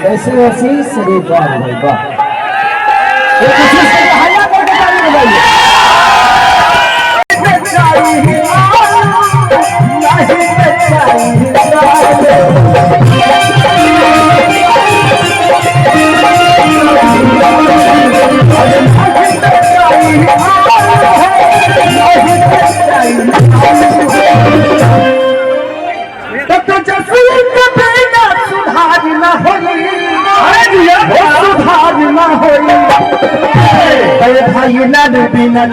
कैसे वैसी सभी बात होगा एक दूसरे से हल्ला करके ताली बजाइए। भाई लाल बिना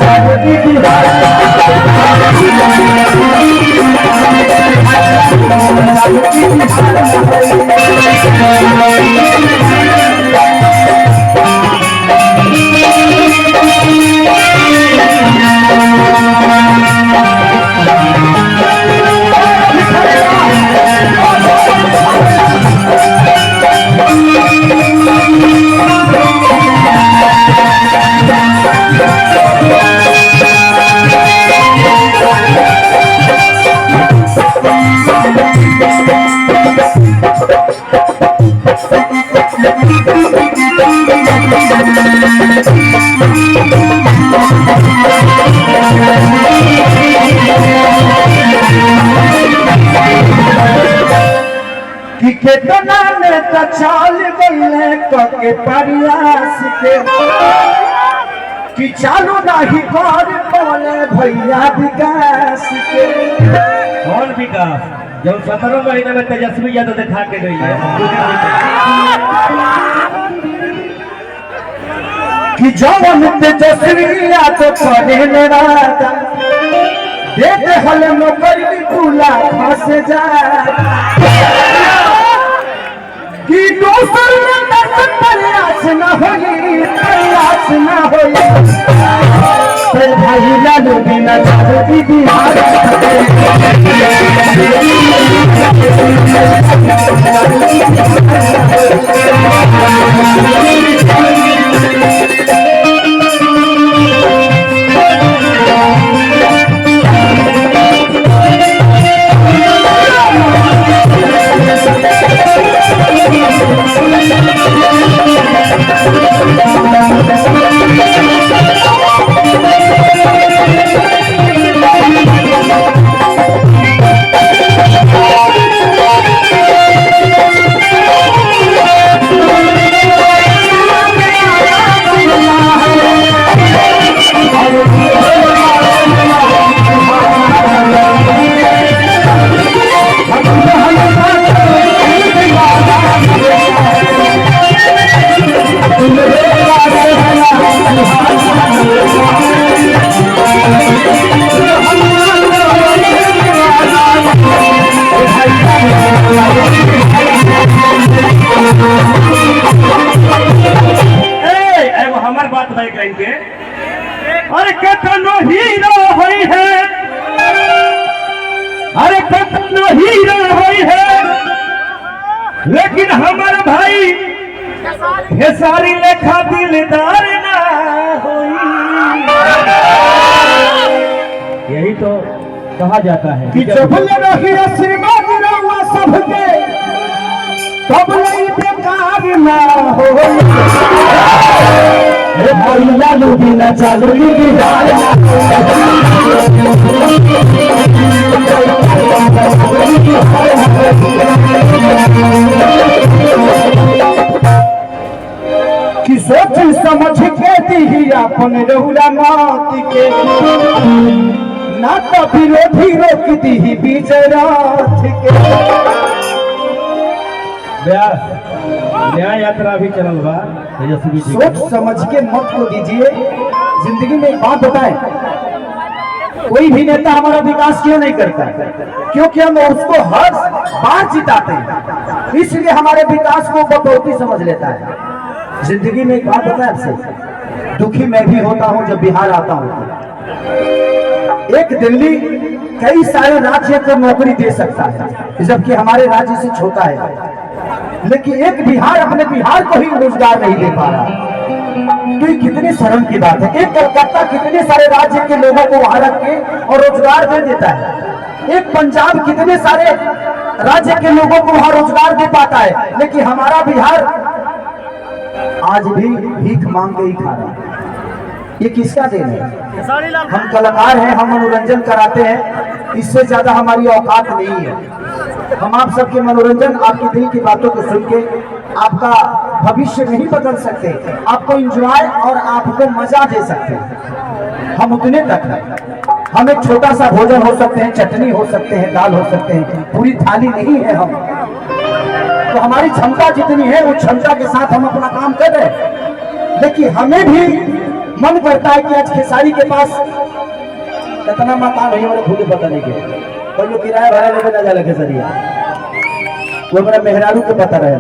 कितना में चल गए के प्रयास के कि चालू नहीं कर बोले भैया विकास के कौन विकास जब 17 महीने में तेजस्वी यादव दिखा के गई है कि जवन तेजस्वी यादव करे लड़ाता देते हल नौकरी भूला फंस जा कि दोसर में प्रयास न होई भाई लाल बिना जाती बिहार हमार बात भाई कहेंगे अरे कतनो हीरो होई है अरे कतनो हीरो होई है लेकिन हमारे भाई ये सारी लेखा दिलदार ना होई यही तो कहा जाता है कि जब रही आशीर्वाद रहुआ सबके तब नहीं बेकार ना हो भाई लालू बिना चालू बिहार कि सोच समझ के दी अपन रहुला मत के ना तो विरोधी रोक दी विजय रथ के न्याय यात्रा भी चलल बा सोच समझ के मत को दीजिए। जिंदगी में एक बात बताएं, कोई भी नेता हमारा विकास क्यों नहीं करता? क्योंकि हम उसको हर बार जिताते हैं, इसलिए हमारे विकास को बटौती समझ लेता है। जिंदगी में एक बात बताएं आपसे, दुखी मैं भी होता हूं जब बिहार आता हूं। एक दिल्ली कई सारे राज्य को नौकरी दे सकता है जबकि हमारे राज्य से छोटा है, लेकिन एक बिहार अपने बिहार को ही रोजगार नहीं दे पा रहा। तो ये कितनी शर्म की बात है। एक कलकत्ता कितने सारे राज्य के लोगों को वहां रख के और रोजगार दे देता है। एक पंजाब कितने सारे राज्य के लोगों को वहां रोजगार दे पाता है, लेकिन हमारा बिहार आज भी भीख मांग के ही खा रहा है। ये किसका देन है? हम कलाकार हैं, हम मनोरंजन कराते हैं, इससे ज्यादा हमारी औकात नहीं है। हम आप सबके मनोरंजन, आपके दिल की बातों को सुन के आपका भविष्य नहीं बदल सकते, आपको एंजॉय और आपको मजा दे सकते हैं, हम उतने तक हैं। हम एक छोटा सा भोजन हो सकते हैं, चटनी हो सकते हैं, दाल हो सकते हैं, पूरी थाली नहीं है हम। तो हमारी क्षमता जितनी है उस क्षमता के साथ हम अपना काम कर रहे हैं। लेकिन हमें भी मन करता है कि आज खेसारी के पास कितना मकान है, हमारे खुद पता नहीं के कोई जो किराया भाड़ा लेके ना जाला खेसरिया, वो हमारा मेहरारू को पता रहे।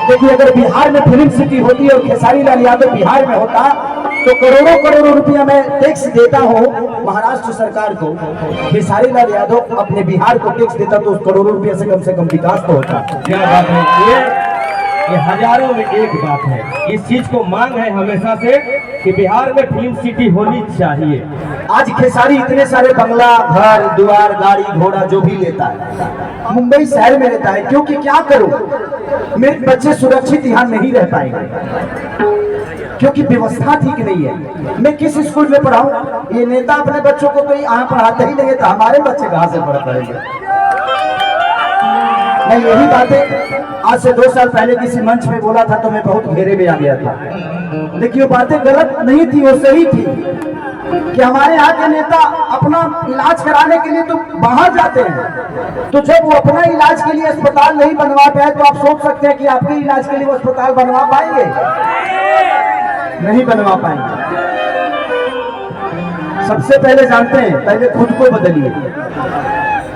देखिए, अगर बिहार में फिल्म सिटी होती और खेसारी लाल यादव बिहार में होता तो करोड़ों करोड़ों रुपया मैं टैक्स देता हूँ महाराष्ट्र सरकार को, खेसारी लाल यादव अपने बिहार को टैक्स देता तो उस करोड़ों रुपया से कम विकास तो होता। क्या बात है, ये हजारों में एक बात है। इस चीज को मांग है हमेशा से कि बिहार में फिल्म सिटी होनी चाहिए। आज खेसारी इतने सारे बंगला, घर द्वार, गाड़ी घोड़ा जो भी लेता है मुंबई शहर में रहता है, क्योंकि क्या करूं, मेरे बच्चे सुरक्षित यहाँ नहीं रह पाएंगे क्योंकि व्यवस्था ठीक नहीं है। मैं किस स्कूल में पढ़ाऊं? ये नेता अपने बच्चों को तो यहाँ पढ़ाते ही नहीं है, तो हमारे बच्चे कहाँ से पढ़ पाएंगे? मैं यही बातें आज से 2 साल पहले किसी मंच में बोला था तो मैं बहुत घेरे में आ गया था, लेकिन वो बातें गलत नहीं थी, वो सही थी कि हमारे यहाँ के नेता अपना इलाज कराने के लिए तो बाहर जाते हैं, तो जब वो अपना इलाज के लिए अस्पताल नहीं बनवा पाए तो आप सोच सकते हैं कि आपके इलाज के लिए वो अस्पताल बनवा पाएंगे? नहीं बनवा पाएंगे। सबसे पहले जानते हैं, पहले खुद को बदलिए।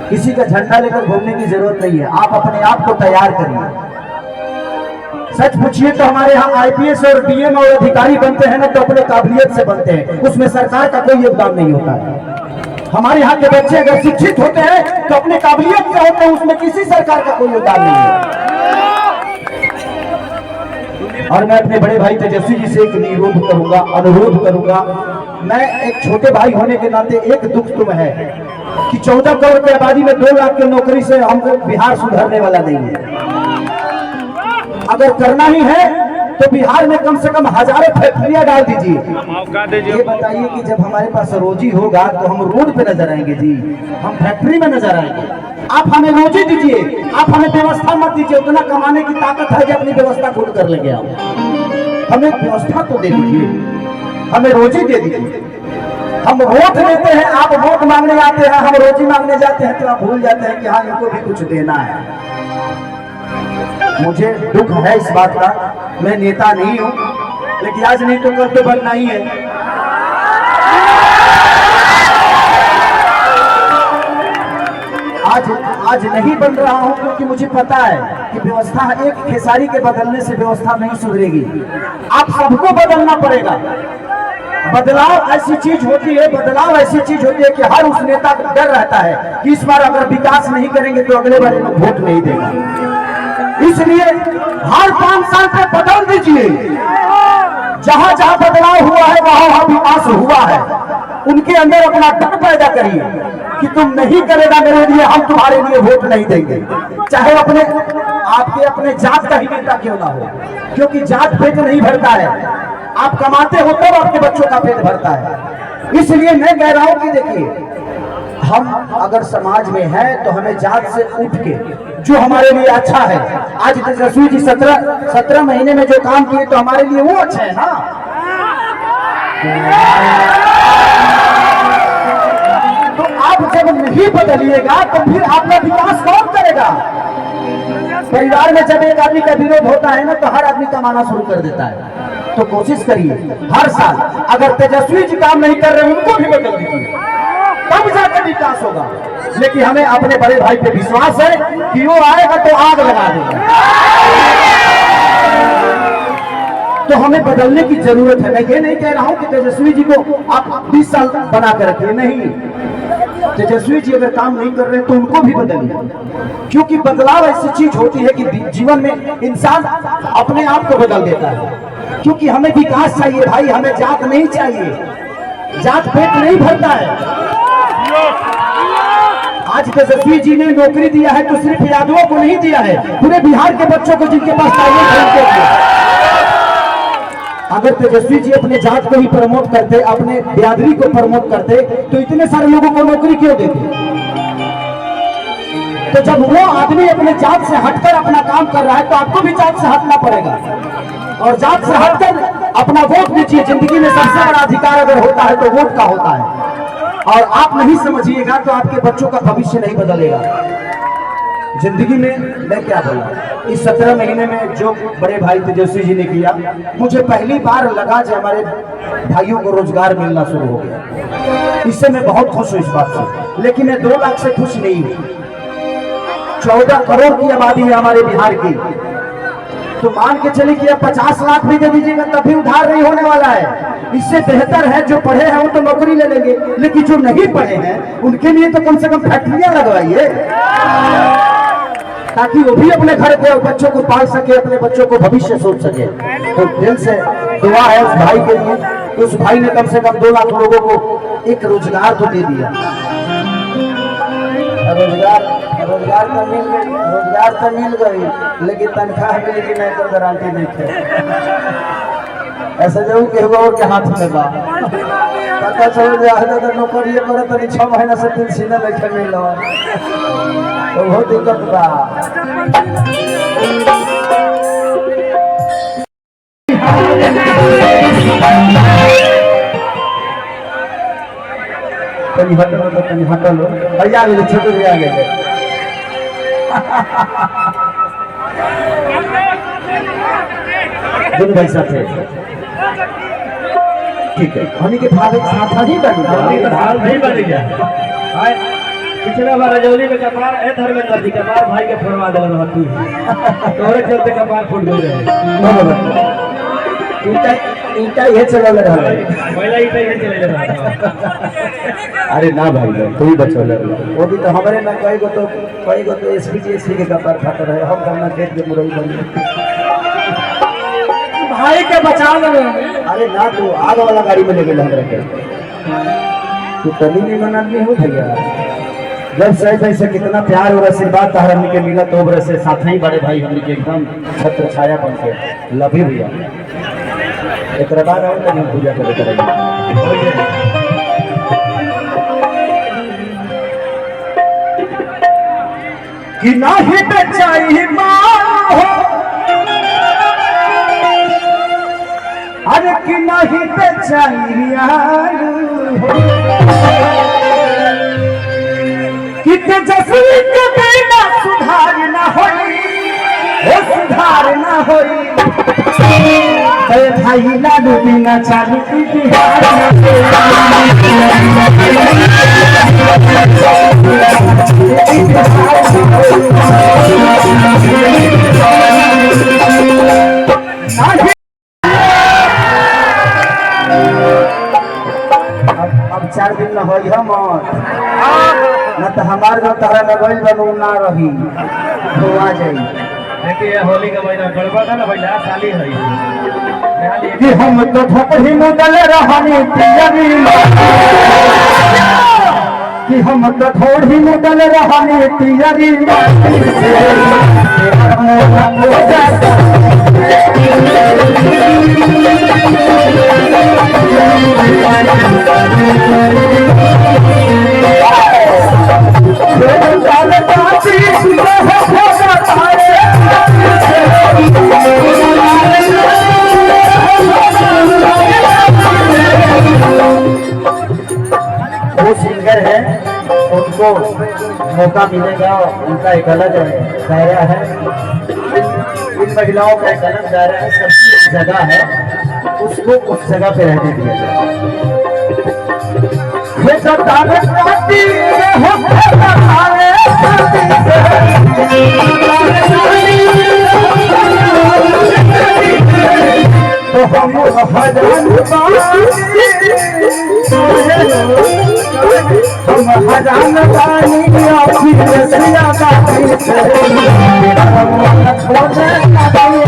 किसी का झंडा लेकर घूमने की जरूरत नहीं है, आप अपने आप को तैयार करिए। सच पूछिए तो हमारे यहाँ आईपीएस और डीएम और अधिकारी बनते हैं ना तो अपने काबिलियत से बनते हैं, उसमें सरकार का कोई योगदान नहीं होता है। हमारे यहाँ के बच्चे अगर शिक्षित होते हैं तो अपने काबिलियत से होते हैं, उसमें किसी सरकार का कोई योगदान नहीं है। और मैं अपने बड़े भाई तेजस्वी जी से एक अनुरोध करूंगा। मैं एक छोटे भाई होने के नाते एक दुख तुम है कि 14 करोड़ की आबादी में 2 लाख की नौकरी से हमको बिहार सुधरने वाला नहीं है। अगर करना ही है तो बिहार में कम से कम हजारों फैक्ट्रियां डाल दीजिए। ये बताइए कि जब हमारे पास रोजी होगा तो हम रोड पे नजर आएंगे जी, हम फैक्ट्री में नजर आएंगे। आप हमें रोजी दीजिए, आप हमें व्यवस्था मत दीजिए। उतना कमाने की ताकत है कि अपनी व्यवस्था खुद कर लेंगे आप। हमें व्यवस्था तो दे दीजिए, हमें रोजी दे दीजिए। हम वोट लेते हैं, आप वोट मांगने आते हैं, हम रोजी मांगने जाते हैं तो आप भूल जाते हैं कि हाँ इनको भी कुछ देना है। मुझे दुख है इस बात का, मैं नेता नहीं हूं, लेकिन आज नहीं तो कल तो बनना ही है। आज नहीं बन रहा हूं क्योंकि मुझे पता है कि व्यवस्था एक खेसारी के बदलने से व्यवस्था नहीं सुधरेगी, आप सबको बदलना पड़ेगा। बदलाव ऐसी चीज होती है, कि हर उस नेता को डर रहता है कि इस बार अगर विकास नहीं करेंगे तो अगले बार में वोट नहीं देगा। इसलिए हर 5 साल पे बदल दीजिए। जहां जहां बदलाव हुआ है वहां वहां विकास हुआ है। उनके अंदर अपना डर पैदा करिए कि तुम नहीं करेगा मेरे लिए, हम तुम्हारे लिए वोट नहीं देंगे, चाहे आपके अपने जात का ही नेता क्यों ना हो, क्योंकि जात पेट नहीं भरता है। आप कमाते हो तब आपके बच्चों का पेट भरता है। इसलिए मैं कह रहा हूं कि देखिए, हम अगर समाज में हैं तो हमें जात से उठ के जो हमारे लिए अच्छा है, आज तेजस्वी जी 17 महीने में जो काम किए तो हमारे लिए वो अच्छा है ना। तो आप जब नहीं बदलिएगा तो फिर आपका विकास कौन करेगा? परिवार में जब एक आदमी का विरोध होता है ना तो हर आदमी कमाना शुरू कर देता है। तो कोशिश करिए हर साल, अगर तेजस्वी जी काम नहीं कर रहे उनको भी बदल दीजिए, तब जाकर विकास होगा। लेकिन हमें अपने बड़े भाई पे विश्वास है कि वो आएगा तो आग लगा देगा। तो हमें बदलने की जरूरत है। मैं ये नहीं कह रहा हूं कि तेजस्वी जी को आप 20 साल बना कर रखिए, नहीं। तेजस्वी जी अगर काम नहीं कर रहे तो उनको भी बदलिए, क्योंकि बदलाव ऐसी चीज होती है कि जीवन में इंसान अपने आप को बदल देता है। क्योंकि हमें विकास चाहिए भाई, हमें जात नहीं चाहिए। जात पेट नहीं भरता है। आज तेजस्वी जी ने नौकरी दिया है तो सिर्फ यादवों को नहीं दिया है, पूरे बिहार के बच्चों को जिनके पास टैलेंट है उनको दिया। अगर तेजस्वी जी अपने जात को ही प्रमोट करते, अपने बिरादरी को प्रमोट करते, तो इतने सारे लोगों को नौकरी क्यों देते? तो जब वो आदमी अपने जात से हटकर अपना काम कर रहा है तो आपको भी जात से हटना पड़ेगा और जात से हटकर अपना वोट दीजिए। जिंदगी में सबसे बड़ा अधिकार अगर होता है तो वोट का होता है, और आप नहीं समझिएगा तो आपके बच्चों का भविष्य नहीं बदलेगा। जिंदगी में मैं क्या बोला, इस 17 महीने में जो बड़े भाई तेजस्वी जी ने किया, मुझे पहली बार लगा कि हमारे भाइयों को रोजगार मिलना शुरू हो गया। इससे मैं बहुत खुश हूँ इस बात से, लेकिन मैं 2 लाख से खुश नहीं हूँ। 14 करोड़ की आबादी है हमारे बिहार की, तो मान के चले कि अब 50 लाख भी दे दीजिएगा तब भी उधार नहीं होने वाला है। इससे बेहतर है जो पढ़े हैं वो तो नौकरी ले लेंगे, लेकिन जो नहीं पढ़े हैं उनके लिए तो कम से कम फैक्ट्रियां लगवाइए, ताकि वो भी अपने घर के बच्चों को पाल सके, अपने बच्चों को भविष्य सोच सके। तो दिल से दुआ है उस भाई के लिए, उस भाई ने कम से कम 2 लाख लोगों को एक रोजगार तो दे दिया। रोजगार तो मिल गई, लेकिन तनख्वाह मिली कि नहीं तो गारंटी नहीं थे। ऐसा जरूर के हुआ और के हाथ में बा पता चल जाए तो नौकरी करे तो 6 महीना से पेंशन नहीं मिल, तो बहुत दिक्कत बा। कहीं हटलो तो कहीं हटलो, भैया गए छोटे भैया गए। दिन भाई साथ है, ठीक है, हमी के भाग साथ ही बन गया। पिछला बार रजौली में कपार ए धर्मेंद्र जी कपार भाई के फोड़वा देल रहती, तोरे चलते कपार फूट गई रहे। इनका ये चलल रहा है, पहला इटा ये चले रहा। अरे ना भाई तू ही बचल वो भी तो हमारे ना कई गो तो एसपीजीएससी के कपार फाट रहे, हम करना खेत के मुरई बन भाई के बचा ले। अरे ना तू आग वाला गाड़ी में ले गेल हमरा के, तू तभी नहीं मन आदमी हो भैया। जब से से कितना प्यार और आशीर्वाद तार हमने के मिला, तो बरस से साथ ही बड़े भाई हमने के एकदम छत्र छाया बन के लभी भैया। एक बाद आओ तो पूजा करे करेंगे। कि नाही बेचाई माल हो, अरे कि नाही बेचाई यार हो, कि तेजस्वी के बिना सुधार ना होई, वो सुधार ना होई। भाई लाडू बिना चालू की बिहार अब 4 दिन न होई हम न तो हमार जो तारा लगल बनू ना रही तो आ जाई। देखिए होली का महीना गड़बड़ था ना भैया, साली है कि हम तो ठोकही मुदल रहनी तियरी, कि हम तो थोड़ी मुदल रहनी तियरी। वो सिंगर है उनको मौका मिलेगा, उनका एक अलग दायरा है, इन महिलाओं का एक अलग दायरा है, सबकी एक जगह है, उसको उस जगह पे रहने दिया जाए। तो हम हजान पानी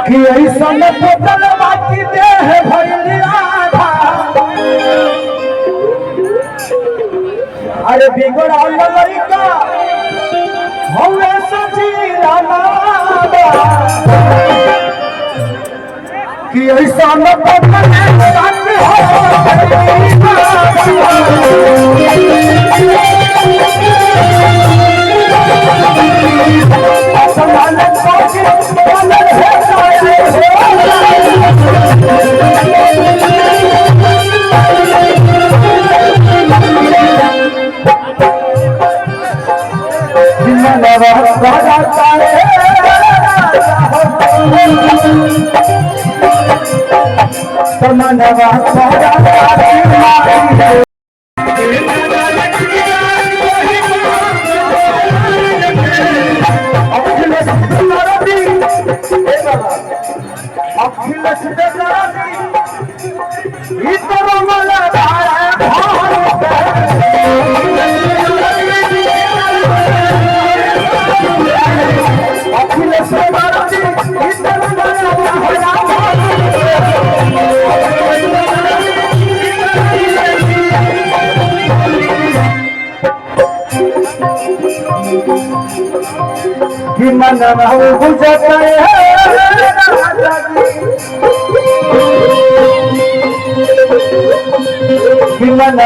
कि ऐसा न बोतल बाकी देह भैलिया था। अरे बिगड़ल लड़का हवे सजीला नादा कि ऐसा न बोतल बाकी कि मन बुझता कि मन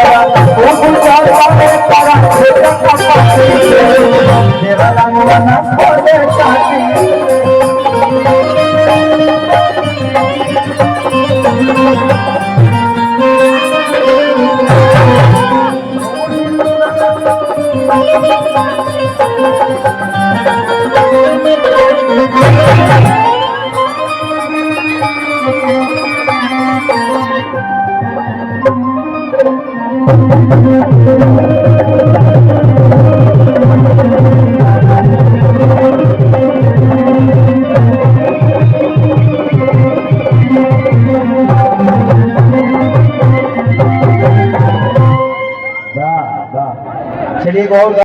चलिए और